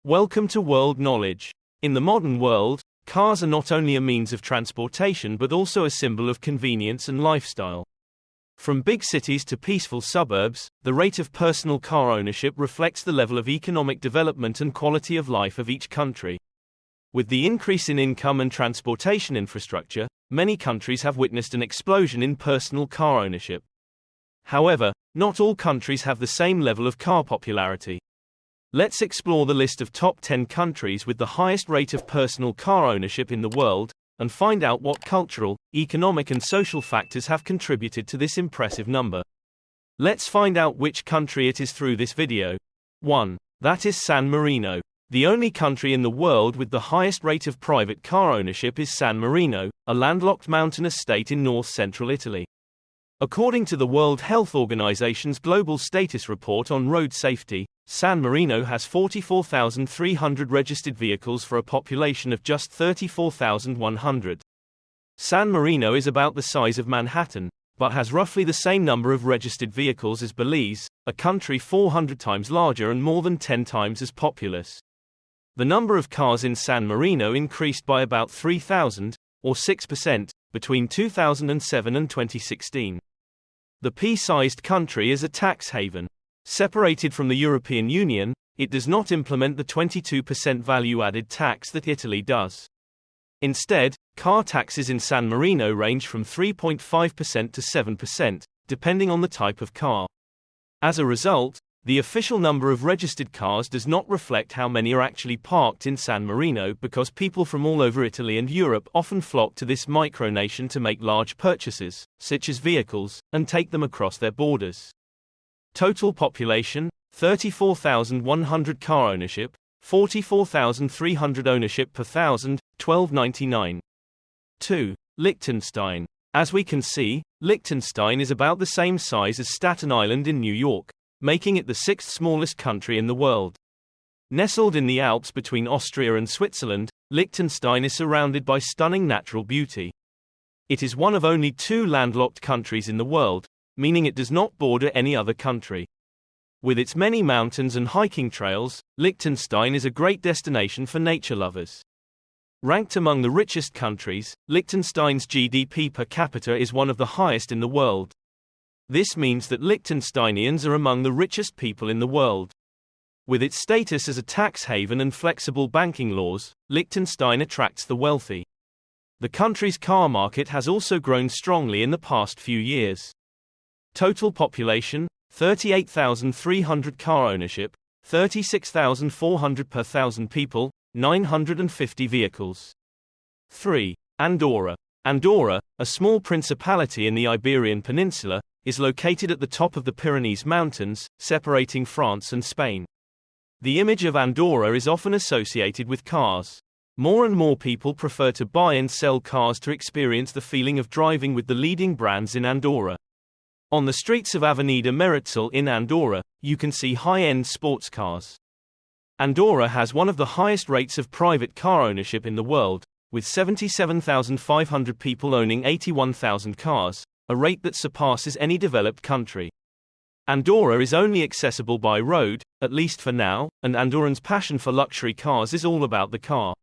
Welcome to World Knowledge. In the modern world, cars are not only a means of transportation but also a symbol of convenience and lifestyle. From big cities to peaceful suburbs, the rate of personal car ownership reflects the level of economic development and quality of life of each country. With the increase in income and transportation infrastructure, many countries have witnessed an explosion in personal car ownership. However, not all countries have the same level of car popularity. Let's explore the list of top 10 countries with the highest rate of personal car ownership in the world, and find out what cultural, economic and social factors have contributed to this impressive number. Let's find out which country it is through this video. 1. That is San Marino. The only country in the world with the highest rate of private car ownership is San Marino, a landlocked mountainous state in north-central Italy. According to the World Health Organization's Global Status Report on Road Safety, San Marino has 44,300 registered vehicles for a population of just 34,100. San Marino is about the size of Manhattan, but has roughly the same number of registered vehicles as Belize, a country 400 times larger and more than 10 times as populous. The number of cars in San Marino increased by about 3,000, or 6%, between 2007 and 2016. The pea-sized country is a tax haven. Separated from the European Union, it does not implement the 22% value-added tax that Italy does. Instead, car taxes in San Marino range from 3.5% to 7%, depending on the type of car. As a result, the official number of registered cars does not reflect how many are actually parked in San Marino because people from all over Italy and Europe often flock to this micronation to make large purchases, such as vehicles, and take them across their borders. Total population, 34,100 car ownership, 44,300 ownership per thousand, 1299. 2. Liechtenstein. As we can see, Liechtenstein is about the same size as Staten Island in New York, making it the sixth smallest country in the world. Nestled in the Alps between Austria and Switzerland, Liechtenstein is surrounded by stunning natural beauty. It is one of only two landlocked countries in the world, meaning it does not border any other country. With its many mountains and hiking trails, Liechtenstein is a great destination for nature lovers. Ranked among the richest countries, Liechtenstein's GDP per capita is one of the highest in the world. This means that Liechtensteinians are among the richest people in the world. With its status as a tax haven and flexible banking laws, Liechtenstein attracts the wealthy. The country's car market has also grown strongly in the past few years. Total population, 38,300 car ownership, 36,400 per thousand people, 950 vehicles. 3. Andorra. Andorra, a small principality in the Iberian Peninsula, is located at the top of the Pyrenees Mountains, separating France and Spain. The image of Andorra is often associated with cars. More and more people prefer to buy and sell cars to experience the feeling of driving with the leading brands in Andorra. On the streets of Avenida Meritxell in Andorra, you can see high-end sports cars. Andorra has one of the highest rates of private car ownership in the world, with 77,500 people owning 81,000 cars, a rate that surpasses any developed country. Andorra is only accessible by road, at least for now, and Andorrans' passion for luxury cars is all about the car.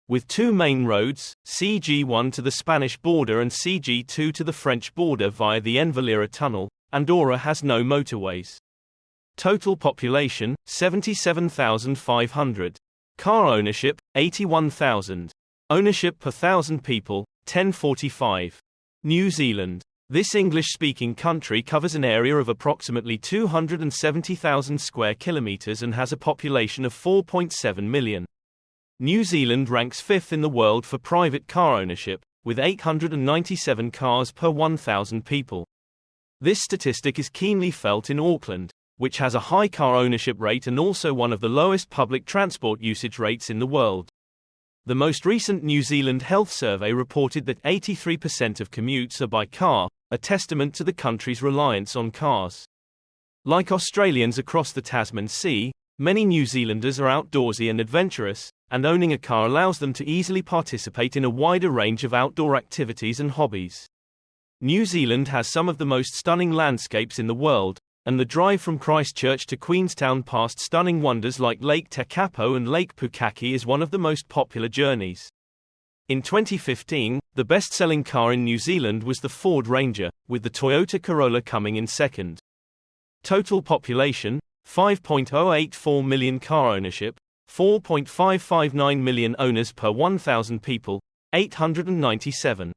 With two main roads, CG1 to the Spanish border and CG2 to the French border via the Envalira tunnel, Andorra has no motorways. Total population, 77,500. Car ownership, 81,000. Ownership per thousand people, 1045. New Zealand. This English-speaking country covers an area of approximately 270,000 square kilometers and has a population of 4.7 million. New Zealand ranks fifth in the world for private car ownership, with 897 cars per 1,000 people. This statistic is keenly felt in Auckland, which has a high car ownership rate and also one of the lowest public transport usage rates in the world. The most recent New Zealand Health Survey reported that 83% of commutes are by car, a testament to the country's reliance on cars. Like Australians across the Tasman Sea, many New Zealanders are outdoorsy and adventurous, and owning a car allows them to easily participate in a wider range of outdoor activities and hobbies. New Zealand has some of the most stunning landscapes in the world, and the drive from Christchurch to Queenstown past stunning wonders like Lake Tekapo and Lake Pukaki is one of the most popular journeys. In 2015, the best-selling car in New Zealand was the Ford Ranger, with the Toyota Corolla coming in second. Total population, 5.084 million. Car ownership, 4.559 million. Owners per 1,000 people, 897.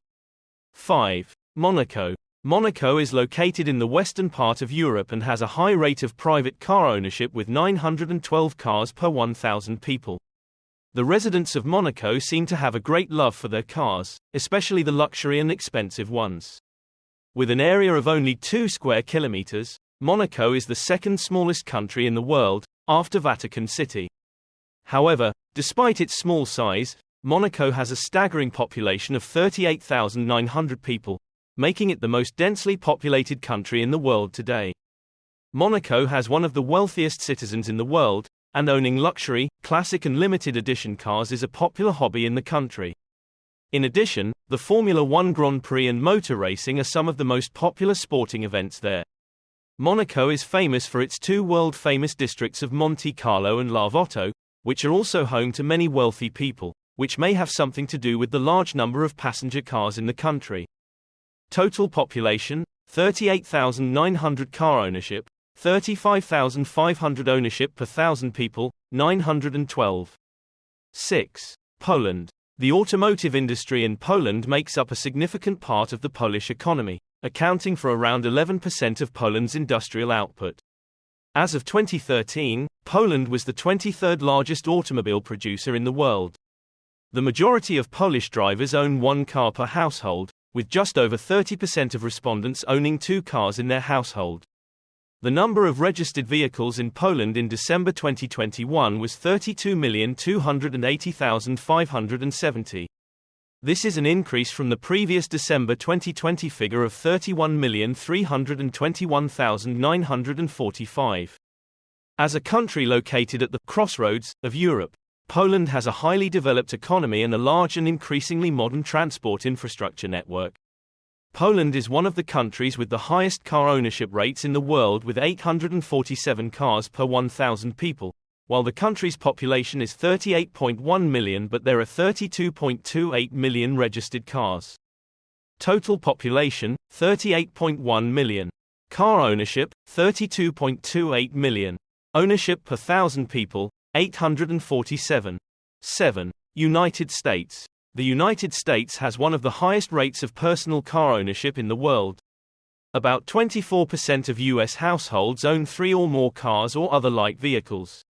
5. Monaco. Monaco is located in the western part of Europe and has a high rate of private car ownership with 912 cars per 1,000 people. The residents of Monaco seem to have a great love for their cars, especially the luxury and expensive ones. With an area of only 2 square kilometers, Monaco is the second smallest country in the world, after Vatican City. However, despite its small size, Monaco has a staggering population of 38,900 people, making it the most densely populated country in the world today. Monaco has one of the wealthiest citizens in the world, and owning luxury, classic and limited edition cars is a popular hobby in the country. In addition, the Formula One Grand Prix and motor racing are some of the most popular sporting events there. Monaco is famous for its 2 world-famous districts of Monte Carlo and Larvotto, which are also home to many wealthy people, which may have something to do with the large number of passenger cars in the country. Total population, 38,900. Car ownership, 35,500. Ownership per 1,000 people, 912. 6. Poland. The automotive industry in Poland makes up a significant part of the Polish economy, accounting for around 11% of Poland's industrial output. As of 2013, Poland was the 23rd largest automobile producer in the world. The majority of Polish drivers own 1 car per household, with just over 30% of respondents owning 2 cars in their household. The number of registered vehicles in Poland in December 2021 was 32,280,570. This is an increase from the previous December 2020 figure of 31,321,945. As a country located at the crossroads of Europe, Poland has a highly developed economy and a large and increasingly modern transport infrastructure network. Poland is one of the countries with the highest car ownership rates in the world with 847 cars per 1,000 people, while the country's population is 38.1 million but there are 32.28 million registered cars. Total population, 38.1 million. Car ownership, 32.28 million. Ownership per 1,000 people, 847. 7. United States. The United States has one of the highest rates of personal car ownership in the world. About 24% of U.S. households own 3 or more cars or other light vehicles.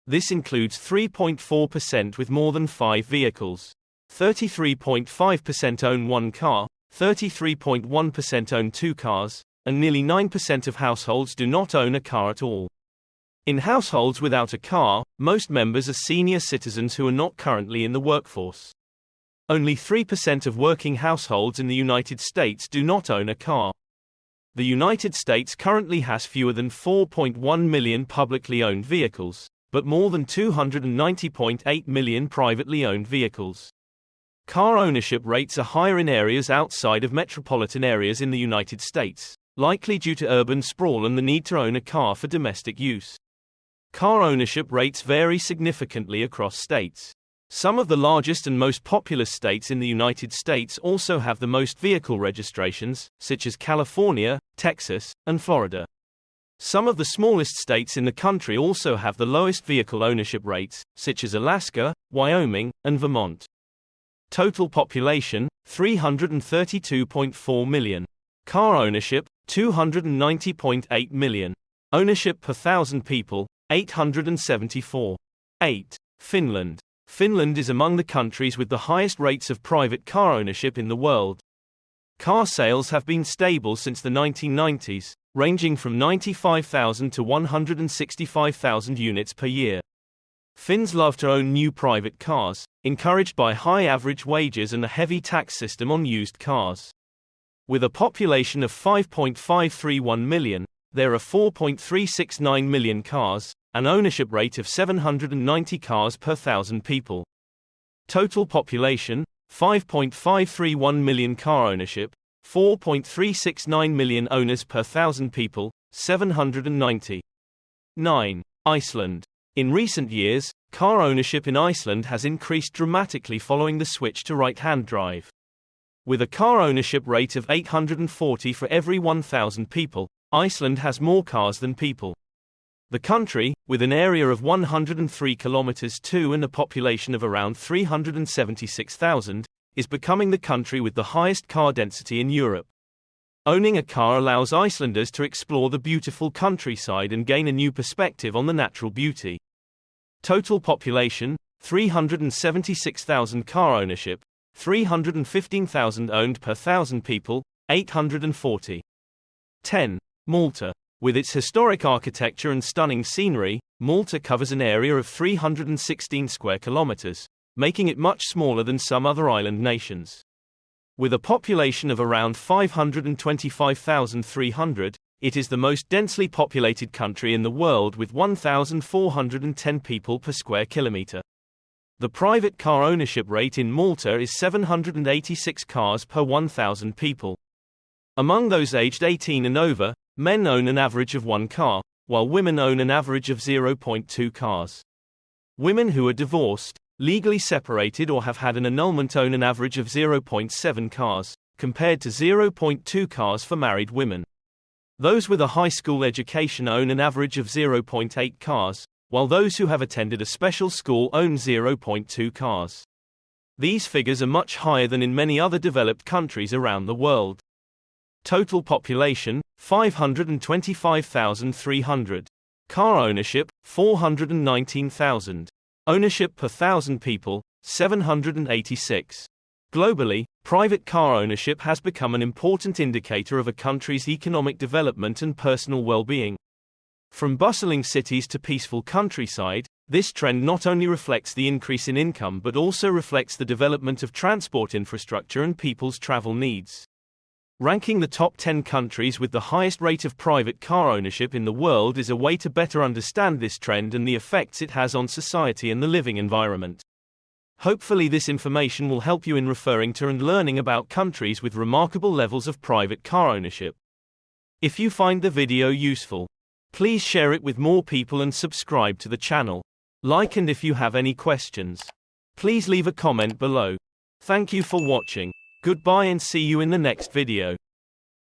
This includes 3.4% with more than 5 vehicles. 33.5% own 1 car, 33.1% own 2 cars, and nearly 9% of households do not own a car at all. In households without a car, most members are senior citizens who are not currently in the workforce. Only 3% of working households in the United States do not own a car. The United States currently has fewer than 4.1 million publicly owned vehicles, but more than 290.8 million privately owned vehicles. Car ownership rates are higher in areas outside of metropolitan areas in the United States, likely due to urban sprawl and the need to own a car for domestic use. Car ownership rates vary significantly across states. Some of the largest and most populous states in the United States also have the most vehicle registrations, such as California, Texas, and Florida. Some of the smallest states in the country also have the lowest vehicle ownership rates, such as Alaska, Wyoming, and Vermont. Total population, 332.4 million. Car ownership, 290.8 million. Ownership per 1,000 people, 874. 8. Finland. Finland is among the countries with the highest rates of private car ownership in the world. Car sales have been stable since the 1990s, ranging from 95,000 to 165,000 units per year. Finns love to own new private cars, encouraged by high average wages and a heavy tax system on used cars. With a population of 5.531 million, there are 4.369 million cars, an ownership rate of 790 cars per 1,000 people. Total population, 5.531 million. Car ownership, 4.369 million. Owners per 1,000 people, 790. 9. Iceland. In recent years, car ownership in Iceland has increased dramatically following the switch to right-hand drive. With a car ownership rate of 840 for every 1,000 people, Iceland has more cars than people. The country, with an area of 103 kilometers (2) and a population of around 376,000, is becoming the country with the highest car density in Europe. Owning a car allows Icelanders to explore the beautiful countryside and gain a new perspective on the natural beauty. Total population, 376,000. Car ownership, 315,000 owned per 1,000 people, 840. 10. Malta. With its historic architecture and stunning scenery, Malta covers an area of 316 square kilometers, making it much smaller than some other island nations. With a population of around 525,300, it is the most densely populated country in the world with 1,410 people per square kilometer. The private car ownership rate in Malta is 786 cars per 1,000 people. Among those aged 18 and over, men own an average of 1 car, while women own an average of 0.2 cars. Women who are divorced, legally separated or have had an annulment own an average of 0.7 cars, compared to 0.2 cars for married women. Those with a high school education own an average of 0.8 cars, while those who have attended a special school own 0.2 cars. These figures are much higher than in many other developed countries around the world. Total population, 525,300. Car ownership, 419,000. Ownership per 1,000 people, 786. Globally, private car ownership has become an important indicator of a country's economic development and personal well-being. From bustling cities to peaceful countryside, this trend not only reflects the increase in income but also reflects the development of transport infrastructure and people's travel needs. Ranking the top 10 countries with the highest rate of private car ownership in the world is a way to better understand this trend and the effects it has on society and the living environment. Hopefully this information will help you in referring to and learning about countries with remarkable levels of private car ownership. If you find the video useful, please share it with more people and subscribe to the channel. Like, and if you have any questions, please leave a comment below. Thank you for watching. Goodbye and see you in the next video.